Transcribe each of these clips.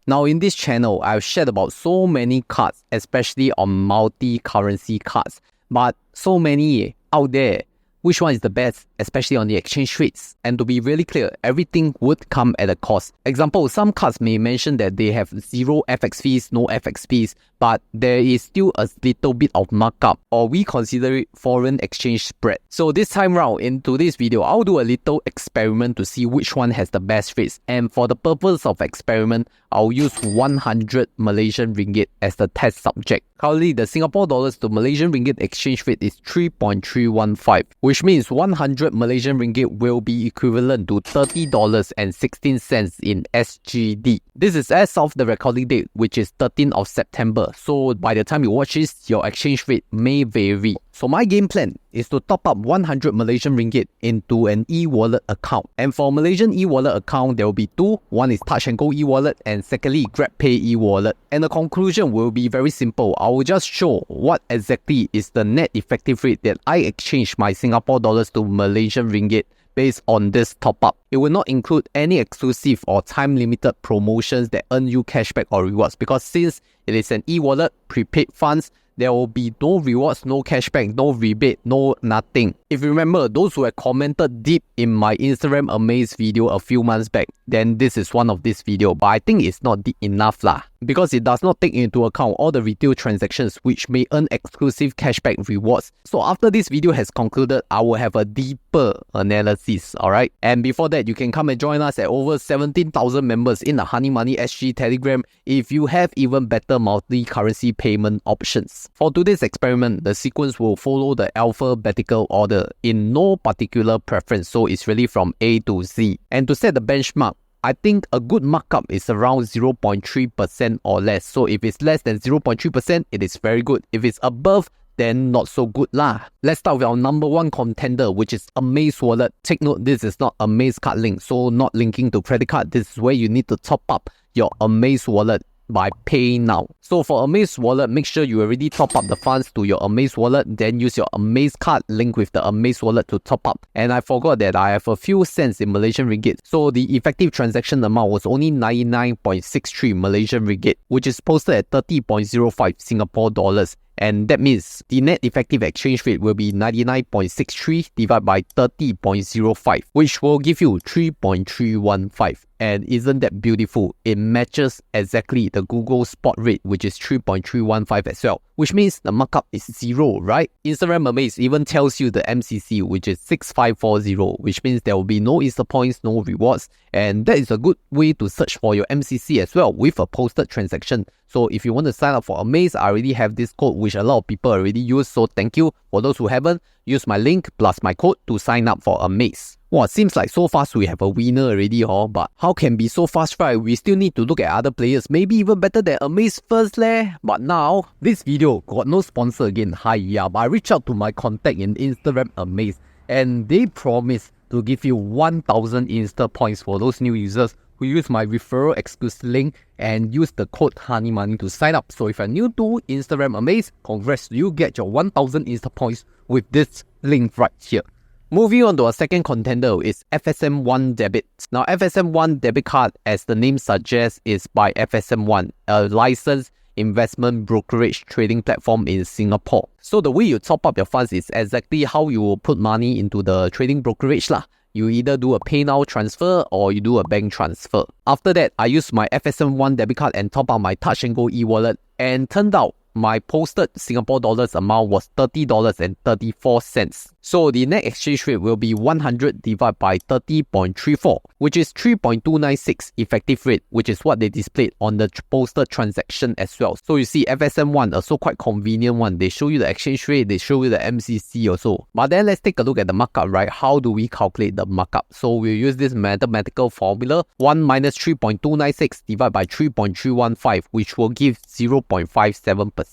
Now in this channel, I've shared about so many cards, especially on multi-currency cards, but so many out there. Which one is the best, especially on the exchange rates? And to be really clear, everything would come at a cost. Example, some cards may mention that they have zero FX fees, no FX fees, but there is still a little bit of markup, or we consider it foreign exchange spread. So this time round, in today's video, I'll do a little experiment to see which one has the best rates. And for the purpose of experiment, I'll use 100 Malaysian Ringgit as the test subject. Currently, the Singapore dollars to Malaysian Ringgit exchange rate is 3.315, which means 100 Malaysian Ringgit will be equivalent to $30.16 in SGD. This is as of the recording date, which is 13th of September. So by the time you watch this, your exchange rate may vary. So my game plan is to top up 100 Malaysian Ringgit into an eWallet account. And for Malaysian eWallet account, there will be two. One is Touch and Go eWallet, and secondly, GrabPay eWallet. And the conclusion will be very simple. I will just show what exactly is the net effective rate that I exchange my Singapore dollars to Malaysian Ringgit based on this top-up. It will not include any exclusive or time-limited promotions that earn you cashback or rewards, because since it is an e-wallet, prepaid funds, there will be no rewards, no cashback, no rebate, no nothing. If you remember, those who had commented deep in my Instagram Amaze video a few months back, then this is one of this video, but I think it's not deep enough lah, because it does not take into account all the retail transactions which may earn exclusive cashback rewards. So after this video has concluded, I will have a deeper analysis, alright? And before that, you can come and join us at over 17,000 members in the Honey Money SG Telegram if you have even better multi-currency payment options. For today's experiment, the sequence will follow the alphabetical order in no particular preference, so it's really from A to Z. And to set the benchmark, I think a good markup is around 0.3% or less. So if it's less than 0.3%, it is very good. If it's above, then not so good lah. Let's start with our number one contender, which is Amaze Wallet. Take note, this is not Amaze card link, so not linking to credit card. This is where you need to top up your Amaze Wallet by Pay Now. So for Amaze Wallet, make sure you already top up the funds to your Amaze Wallet, then use your Amaze card link with the Amaze Wallet to top up. And I forgot that I have a few cents in Malaysian Ringgit, so the effective transaction amount was only 99.63 Malaysian Ringgit, which is posted at 30.05 Singapore dollars. And that means the net effective exchange rate will be 99.63 divided by 30.05, which will give you 3.315. And isn't that beautiful? It matches exactly the Google spot rate, which is 3.315 as well, which means the markup is zero, right? Instagram Amaze even tells you the MCC, which is 6540, which means there will be no Insta points, no rewards. And that is a good way to search for your MCC as well with a posted transaction. So if you want to sign up for Amaze, I already have this code which a lot of people already use. So thank you. For those who haven't, use my link plus my code to sign up for Amaze. Wow, seems like so fast we have a winner already, but how can be so fast, right? We still need to look at other players, maybe even better than Amaze first leh. But now, this video got no sponsor again, but I reached out to my contact in Instagram Amaze, and they promised to give you 1,000 Insta points for those new users who use my referral exclusive link and use the code HoneyMoney to sign up. So if you're new to Instagram Amaze, congrats, you get your 1,000 Insta points with this link right here. Moving on to our second contender is FSMOne Debit. Now FSMOne Debit card, as the name suggests, is by FSMOne, a licensed investment brokerage trading platform in Singapore. So the way you top up your funds is exactly how you will put money into the trading brokerage lah. You either do a Pay Now transfer or you do a bank transfer. After that, I used my FSMOne Debit card and top up my Touch and Go eWallet, and turned out my posted Singapore dollars amount was $30.34. So the net exchange rate will be 100 divided by 30.34, which is 3.296 effective rate, which is what they displayed on the posted transaction as well. So you see, FSMOne also quite convenient one. They show you the exchange rate, they show you the MCC also. But then let's take a look at the markup, right? How do we calculate the markup? So we'll use this mathematical formula, 1 minus 3.296 divided by 3.315, which will give 0.57%.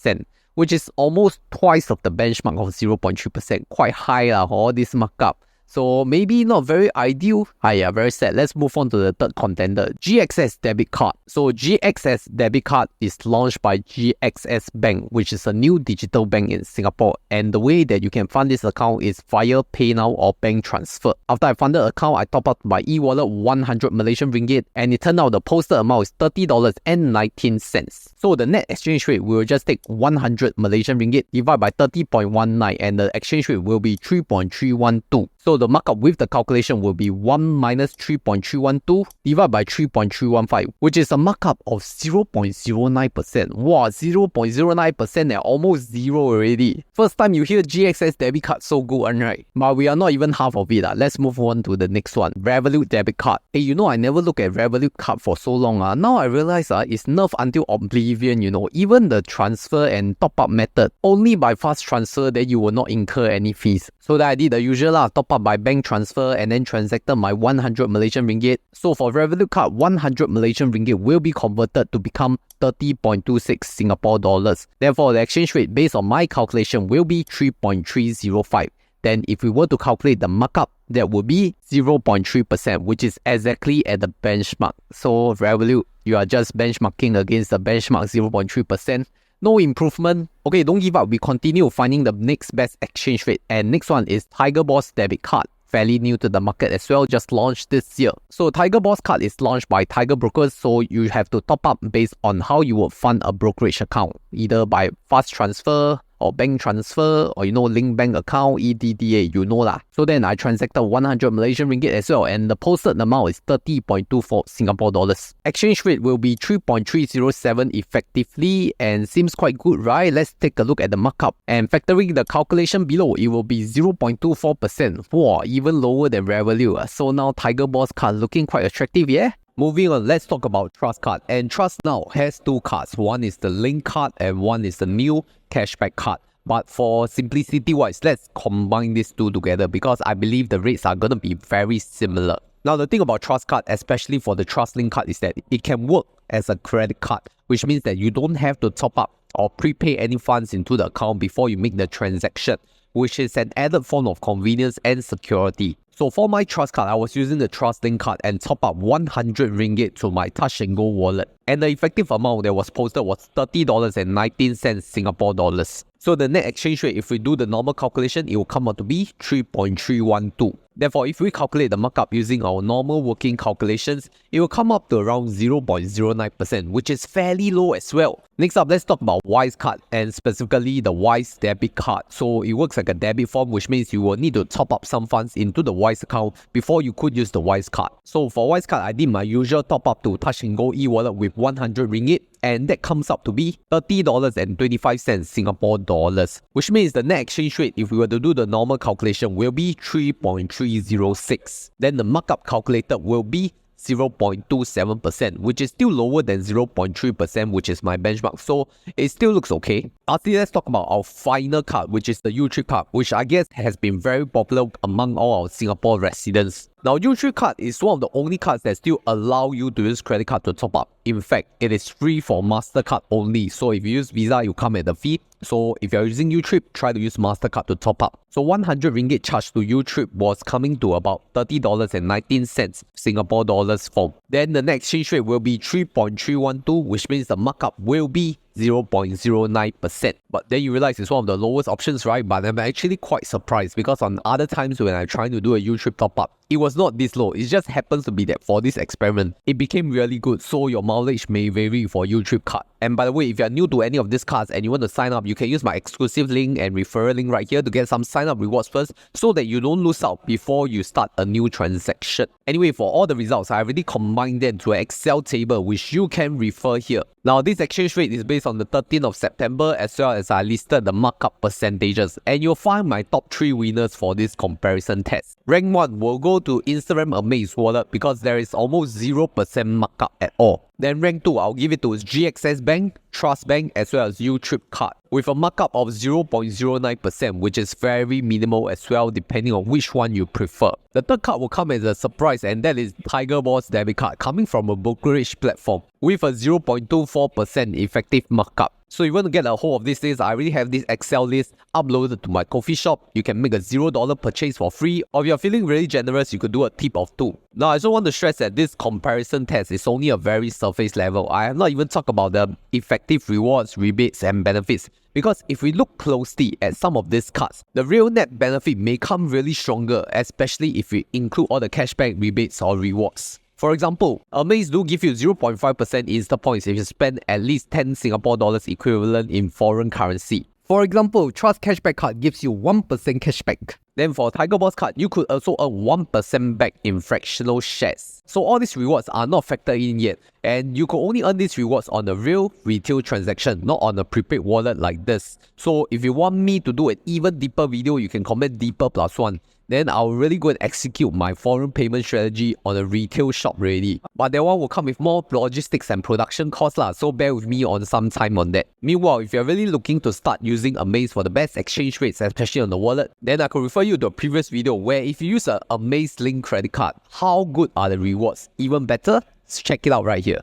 Which is almost twice of the benchmark of 0.3%. Quite high lah, this markup. So maybe not very ideal. Yeah, very sad. Let's move on to the third contender, GXS Debit Card. So GXS Debit Card is launched by GXS Bank, which is a new digital bank in Singapore. And the way that you can fund this account is via PayNow or bank transfer. After I funded the account, I top up my eWallet 100 Malaysian ringgit, and it turned out the posted amount is $30.19. So the net exchange rate will just take 100 Malaysian ringgit divided by 30.19, and the exchange rate will be 3.312. So the markup with the calculation will be 1 minus 3.312 divided by 3.315, which is a markup of 0.09%. Wow, 0.09% and almost zero already. First time you hear GXS debit card so good, right? But we are not even half of it. Let's move on to the next one, Revolut Debit Card. Hey, you know, I never look at Revolut card for so long. Now I realize it's nerfed until oblivion, you know. Even the transfer and top up method, only by fast transfer that you will not incur any fees. So that I did the usual top up by bank transfer and then transacted my 100 Malaysian ringgit. So for Revolut card, 100 Malaysian ringgit will be converted to become 30.26 Singapore dollars. Therefore, the exchange rate based on my calculation will be 3.305. Then if we were to calculate the markup, that would be 0.3%, which is exactly at the benchmark. So Revolut, you are just benchmarking against the benchmark 0.3%. No improvement. Okay, don't give up. We continue finding the next best exchange rate. And next one is Tiger Boss Debit Card. Fairly new to the market as well, just launched this year. So Tiger Boss Card is launched by Tiger Brokers, so you have to top up based on how you would fund a brokerage account, either by fast transfer or bank transfer, or link bank account, EDDA, lah. So then I transacted 100 Malaysian ringgit as well, and the posted amount is 30.24 Singapore dollars. Exchange rate will be 3.307 effectively, and seems quite good, right? Let's take a look at the markup. And factoring the calculation below, it will be 0.24%. Wow, even lower than Revolut. So now Tiger Boss Card looking quite attractive, yeah? Moving on, let's talk about Trust Card. And Trust now has two cards. One is the Link Card and one is the new Cashback Card. But for simplicity wise, let's combine these two together because I believe the rates are going to be very similar. Now, the thing about Trust Card, especially for the Trust Link Card, is that it can work as a credit card, which means that you don't have to top up or prepay any funds into the account before you make the transaction, which is an added form of convenience and security. So for my Trust Card, I was using the Trust Link Card and top up 100 ringgit to my Touch and Go wallet. And the effective amount that was posted was $30.19 Singapore dollars. So the net exchange rate, if we do the normal calculation, it will come out to be 3.312. Therefore, if we calculate the markup using our normal working calculations, it will come up to around 0.09%, which is fairly low as well. Next up, let's talk about Wise Card, and specifically the Wise Debit Card. So it works like a debit form, which means you will need to top up some funds into the Wise account before you could use the Wise Card. So for Wise Card, I did my usual top up to Touch and Go eWallet with 100 ringgit. And that comes up to be $30.25 Singapore dollars, which means the net exchange rate, if we were to do the normal calculation, will be 3.306. Then the markup calculated will be 0.27%, which is still lower than 0.3%, which is my benchmark. So it still looks okay. Lastly, let's talk about our final card, which is the YouTrip Card, which I guess has been very popular among all our Singapore residents. Now, YouTrip Card is one of the only cards that still allow you to use credit card to top up. In fact, it is free for MasterCard only. So if you use Visa, you come at the fee. So if you're using YouTrip, try to use MasterCard to top up. So 100 ringgit charged to YouTrip was coming to about $30.19 Singapore dollars form. Then the next exchange rate will be 3.312, which means the markup will be 0.09%. But then you realize it's one of the lowest options, right? But I'm actually quite surprised because on other times when I'm trying to do a YouTrip top up, it was not this low. It just happens to be that for this experiment, it became really good. So your mileage may vary for YouTrip Card. And by the way, if you're new to any of these cards and you want to sign up, you can use my exclusive link and referral link right here to get some sign up rewards first so that you don't lose out before you start a new transaction. Anyway, for all the results, I already combined them to an Excel table which you can refer here. Now, this exchange rate is based on the 13th of September as well as I listed the markup percentages, and you'll find my top 3 winners for this comparison test. Rank 1 will go to Instagram Amaze wallet because there is almost 0% markup at all. Then rank 2, I'll give it to GXS Bank, Trust Bank as well as YouTrip Card with a markup of 0.09%, which is very minimal as well depending on which one you prefer. The third card will come as a surprise, and that is Tiger Boss Debit Card coming from a brokerage platform with a 0.24% effective markup. So if you want to get a hold of this list, I already have this Excel list uploaded to my coffee shop. You can make a $0 purchase for free, or if you're feeling really generous, you could do a tip of 2. Now, I just want to stress that this comparison test is only a very surface level. I have not even talked about the effective rewards, rebates, and benefits. Because if we look closely at some of these cards, the real net benefit may come really stronger, especially if we include all the cashback, rebates, or rewards. For example, Amaze do give you 0.5% Insta points if you spend at least 10 Singapore dollars equivalent in foreign currency. For example, Trust Cashback card gives you 1% cashback. Then for Tiger Boss card, you could also earn 1% back in fractional shares. So all these rewards are not factored in yet, and you could only earn these rewards on a real retail transaction, not on a prepaid wallet like this. So if you want me to do an even deeper video, you can comment deeper +1. Then I'll really go and execute my foreign payment strategy on a retail shop already. But that one will come with more logistics and production costs lah, so bear with me on some time on that. Meanwhile, if you're really looking to start using Amaze for the best exchange rates, especially on the wallet, then I could refer you to a previous video where if you use a Amaze link credit card, how good are the rewards? Even better? Check it out right here.